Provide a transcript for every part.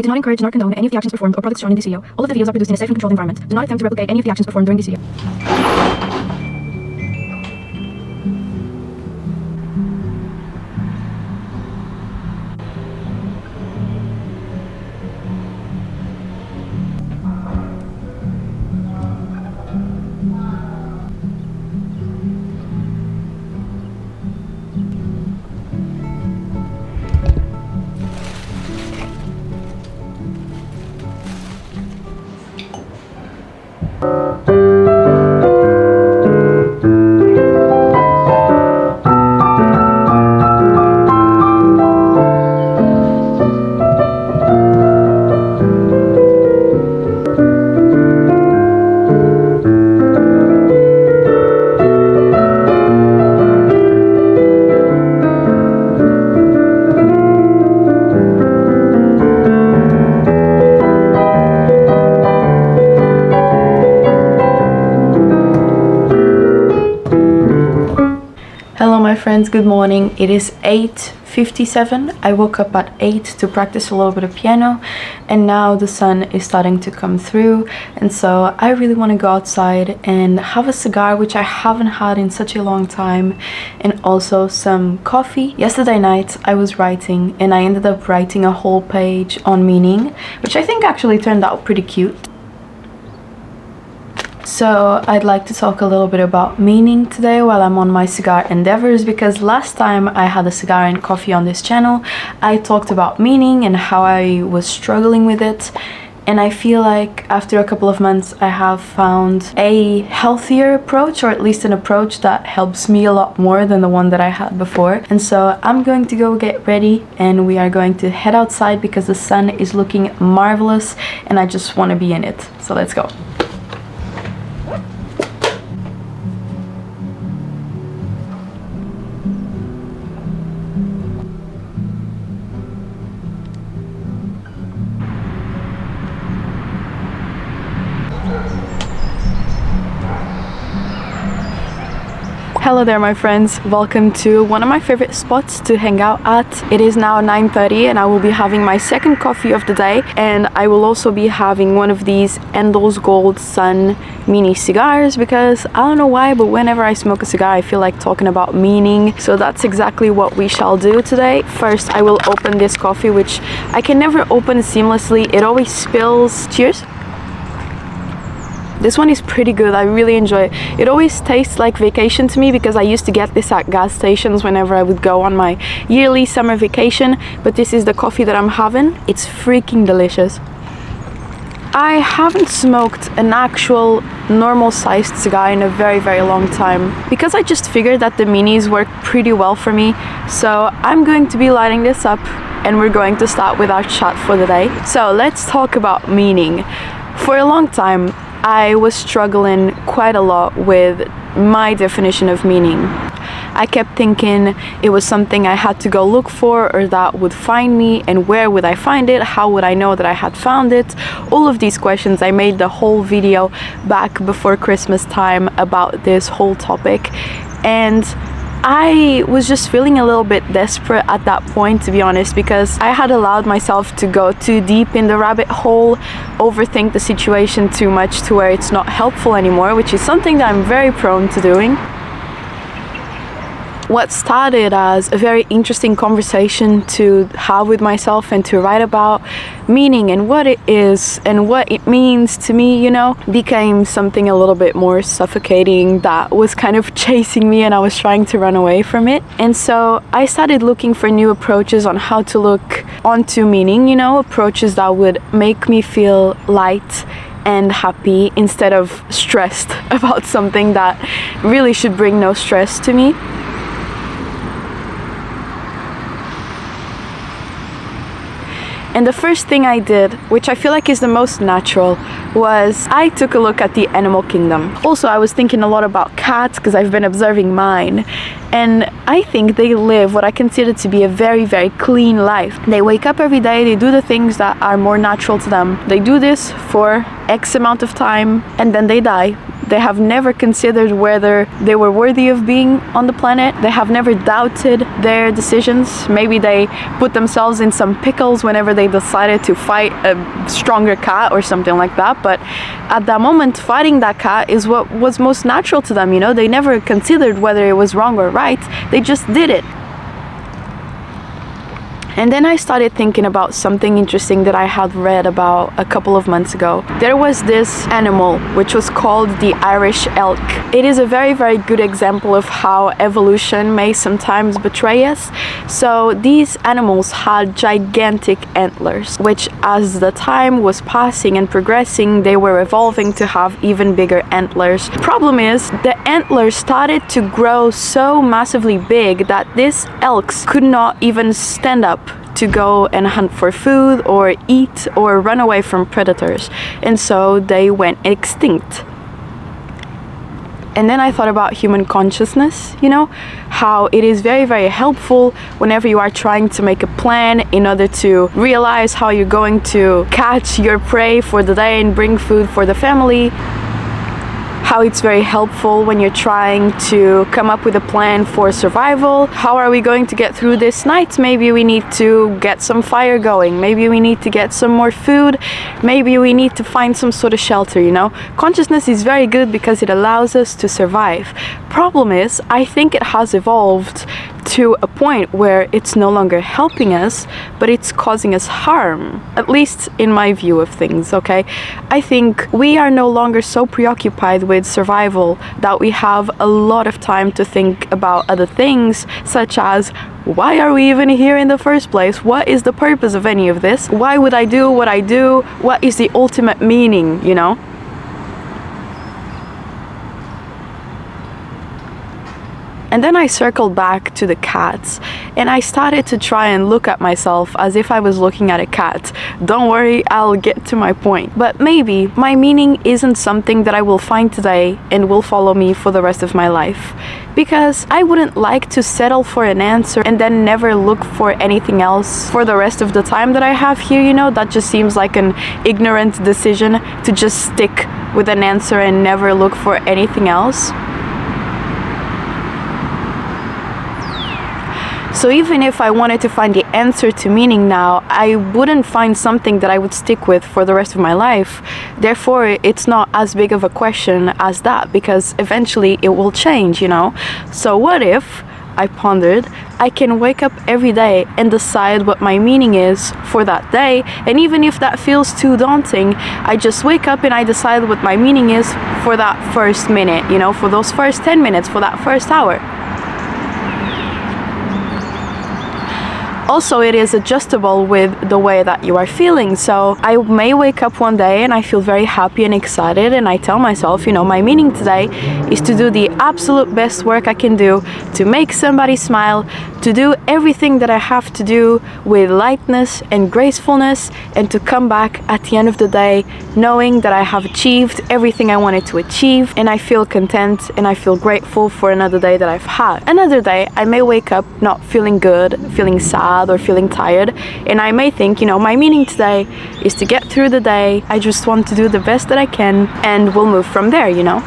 I do not encourage nor condone any of the actions performed or products shown in this video. All of the videos are produced in a safe and controlled environment. Do not attempt to replicate any of the actions performed during this video. Hello my friends, good morning. It is 8:57. I woke up at 8 to practice a little bit of piano, and now the sun is starting to come through, and so I really want to go outside and have a cigar, which I haven't had in such a long time, and also some coffee. Yesterday night I was writing, and I ended up writing a whole page on meaning, which I think actually turned out pretty cute. So I'd like to talk a little bit about meaning today while I'm on my cigar endeavors, because last time I had a cigar and coffee on this channel, I talked about meaning and how I was struggling with it. And I feel like after a couple of months I have found a healthier approach, or at least an approach that helps me a lot more than the one that I had before. And so I'm going to go get ready and we are going to head outside because the sun is looking marvelous and I just want to be in it. So let's go. Hello there my friends, welcome to one of my favorite spots to hang out at. It is now 9:30 and I will be having my second coffee of the day, and I will also be having one of these Endel's Gold Sun mini cigars because I don't know why, but whenever I smoke a cigar I feel like talking about meaning, so that's exactly what we shall do today. First I will open this coffee, which I can never open seamlessly, it always spills. Cheers. This one is pretty good, I really enjoy it. It always tastes like vacation to me because I used to get this at gas stations whenever I would go on my yearly summer vacation, but this is the coffee that I'm having. It's freaking delicious. I haven't smoked an actual normal sized cigar in a very long time because I just figured that the minis work pretty well for me. So I'm going to be lighting this up and we're going to start with our chat for the day. So let's talk about meaning. For a long time I was struggling quite a lot with my definition of meaning. I kept thinking it was something I had to go look for, or that would find me, and where would I find it? How would I know that I had found it? All of these questions. I made the whole video back before Christmas time about this whole topic, and I was just feeling a little bit desperate at that point, to be honest, because I had allowed myself to go too deep in the rabbit hole, overthink the situation too much to where it's not helpful anymore, which is something that I'm very prone to doing. What started as a very interesting conversation to have with myself and to write about meaning and what it is and what it means to me, you know, became something a little bit more suffocating that was kind of chasing me, and I was trying to run away from it. And so I started looking for new approaches on how to look onto meaning, you know, approaches that would make me feel light and happy instead of stressed about something that really should bring no stress to me. And the first thing I did, which I feel like is the most natural, was I took a look at the animal kingdom. Also, I was thinking a lot about cats because I've been observing mine. And I think they live what I consider to be a very clean life. They wake up every day, they do the things that are more natural to them. They do this for X amount of time and then they die. They have never considered whether they were worthy of being on the planet. They have never doubted their decisions. Maybe they put themselves in some pickles whenever they decided to fight a stronger cat or something like that. But at that moment, fighting that cat is what was most natural to them, you know? They never considered whether it was wrong or right. They just did it. And then I started thinking about something interesting that I had read about a couple of months ago. There was this animal which was called the Irish elk. It is a very, very good example of how evolution may sometimes betray us. So these animals had gigantic antlers, which as the time was passing and progressing, they were evolving to have even bigger antlers. Problem is, the antlers started to grow so massively big that these elks could not even stand up to go and hunt for food or eat or run away from predators, and so they went extinct. And then I thought about human consciousness, you know, how it is very, very helpful whenever you are trying to make a plan in order to realize how you're going to catch your prey for the day and bring food for the family. How it's very helpful when you're trying to come up with a plan for survival. How are we going to get through this night? Maybe we need to get some fire going. Maybe we need to get some more food. Maybe we need to find some sort of shelter, you know? Consciousness is very good because it allows us to survive. Problem is, I think it has evolved to a point where it's no longer helping us, but it's causing us harm, at least in my view of things, okay? I think we are no longer so preoccupied with survival that we have a lot of time to think about other things, such as, why are we even here in the first place? What is the purpose of any of this? Why would I do what I do? What is the ultimate meaning, you know? And then I circled back to the cats and I started to try and look at myself as if I was looking at a cat. Don't worry, I'll get to my point. But maybe my meaning isn't something that I will find today and will follow me for the rest of my life. Because I wouldn't like to settle for an answer and then never look for anything else for the rest of the time that I have here, you know? That just seems like an ignorant decision to just stick with an answer and never look for anything else. So even if I wanted to find the answer to meaning now, I wouldn't find something that I would stick with for the rest of my life. Therefore, it's not as big of a question as that, because eventually it will change, you know? So what if, I pondered, I can wake up every day and decide what my meaning is for that day, and even if that feels too daunting, I just wake up and I decide what my meaning is for that first minute, you know, for those first 10 minutes, for that first hour. Also, it is adjustable with the way that you are feeling. So I may wake up one day and I feel very happy and excited, and I tell myself, you know, my meaning today is to do the absolute best work I can do, to make somebody smile, to do everything that I have to do with lightness and gracefulness, and to come back at the end of the day knowing that I have achieved everything I wanted to achieve, and I feel content and I feel grateful for another day that I've had. Another day I may wake up not feeling good, feeling sad or feeling tired, and I may think, you know, my meaning today is to get through the day. I just want to do the best that I can, and we'll move from there, you know.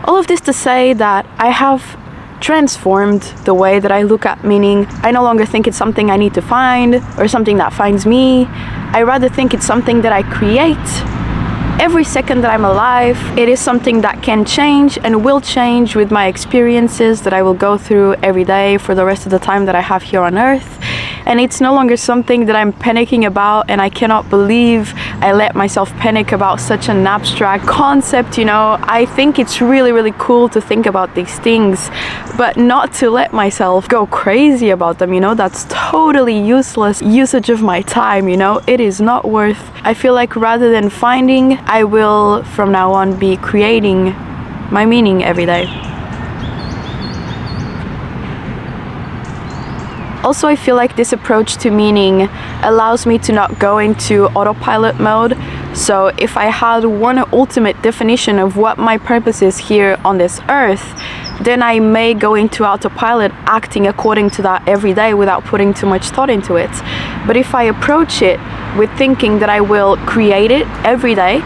All of this to say that I have transformed the way that I look at meaning. I no longer think it's something I need to find or something that finds me. I rather think it's something that I create. Every second that I'm alive, it is something that can change and will change with my experiences that I will go through every day for the rest of the time that I have here on Earth. And it's no longer something that I'm panicking about, and I cannot believe I let myself panic about such an abstract concept, you know. I think it's really, really cool to think about these things, but not to let myself go crazy about them, you know. That's totally useless usage of my time, you know. It is not worth. I feel like rather than finding, I will from now on be creating my meaning every day. Also, I feel like this approach to meaning allows me to not go into autopilot mode. So if I had one ultimate definition of what my purpose is here on this earth, then I may go into autopilot, acting according to that every day without putting too much thought into it. But if I approach it with thinking that I will create it every day,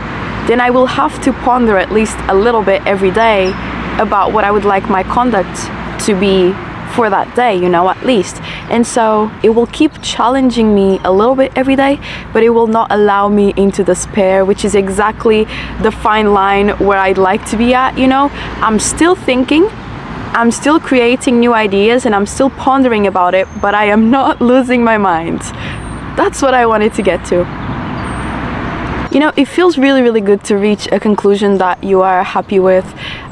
then I will have to ponder at least a little bit every day about what I would like my conduct to be for that day, you know, at least. And so it will keep challenging me a little bit every day, but it will not allow me into despair, which is exactly the fine line where I'd like to be at, you know. I'm still thinking, I'm still creating new ideas, and I'm still pondering about it, but I am not losing my mind. That's what I wanted to get to. You know, it feels really, really good to reach a conclusion that you are happy with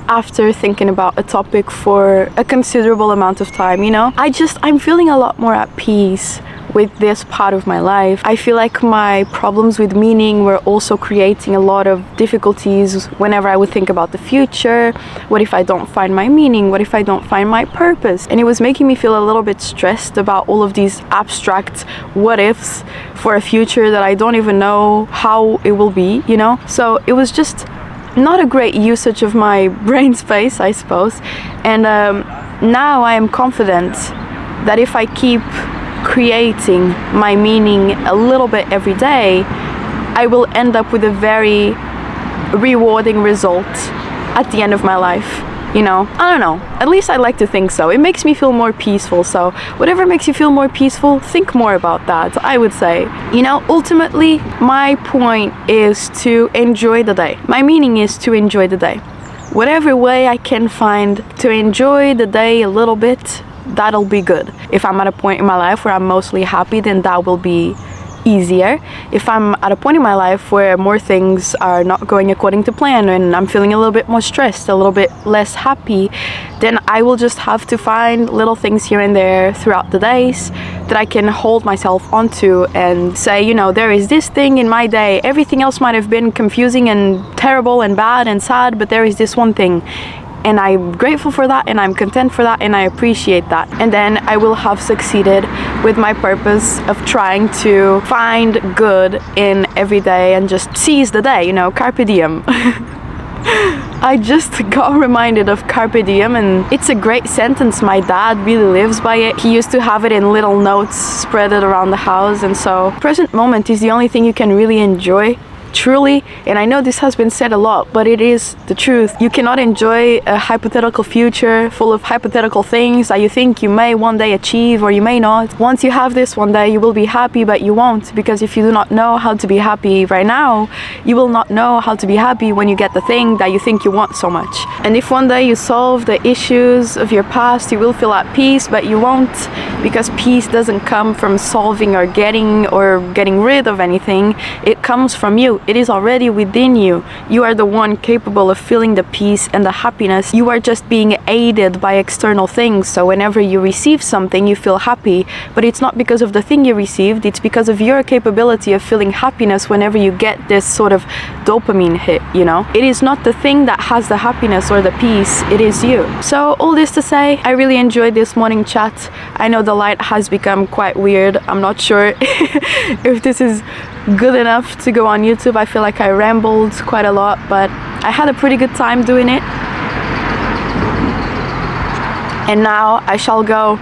after thinking about a topic for a considerable amount of time, you know? I'm feeling a lot more at peace with this part of my life. I feel like my problems with meaning were also creating a lot of difficulties whenever I would think about the future. What if I don't find my meaning? What if I don't find my purpose? And it was making me feel a little bit stressed about all of these abstract what ifs for a future that I don't even know how it will be, you know? So it was just not a great usage of my brain space, I suppose. And now I am confident that if I keep creating my meaning a little bit every day, I will end up with a very rewarding result at the end of my life. You know, I don't know, at least I like to think so. It makes me feel more peaceful. So whatever makes you feel more peaceful, think more about that, I would say. You know, ultimately my point is to enjoy the day. My meaning is to enjoy the day. Whatever way I can find to enjoy the day a little bit, that'll be good. If I'm at a point in my life where I'm mostly happy, then that will be easier. If I'm at a point in my life where more things are not going according to plan and I'm feeling a little bit more stressed, a little bit less happy, then I will just have to find little things here and there throughout the days that I can hold myself onto and say, you know, there is this thing in my day. Everything else might have been confusing and terrible and bad and sad, but there is this one thing. And I'm grateful for that, and I'm content for that, and I appreciate that. And then I will have succeeded with my purpose of trying to find good in every day and just seize the day, you know, carpe diem. I just got reminded of carpe diem, and it's a great sentence. My dad really lives by it. He used to have it in little notes spread around the house, and so present moment is the only thing you can really enjoy. Truly, and I know this has been said a lot, but it is the truth. You cannot enjoy a hypothetical future full of hypothetical things that you think you may one day achieve or you may not. Once you have this one day, you will be happy, but you won't, because if you do not know how to be happy right now, you will not know how to be happy when you get the thing that you think you want so much. And if one day you solve the issues of your past, you will feel at peace, but you won't, because peace doesn't come from solving or getting rid of anything. It comes from you. It is already within you. You are the one capable of feeling the peace and the happiness. You are just being aided by external things. So whenever you receive something, you feel happy, but it's not because of the thing you received, it's because of your capability of feeling happiness whenever you get this sort of dopamine hit, you know? It is not the thing that has the happiness or the peace, it is you. So all this to say, I really enjoyed this morning chat. I know the light has become quite weird. I'm not sure if this is good enough to go on YouTube. I feel like I rambled quite a lot, but I had a pretty good time doing it. And now I shall go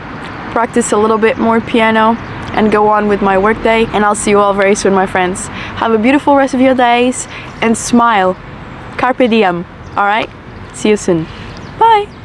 practice a little bit more piano and go on with my workday, and I'll see you all very soon, my friends. Have a beautiful rest of your days and smile. Carpe diem, all right? See you soon. Bye.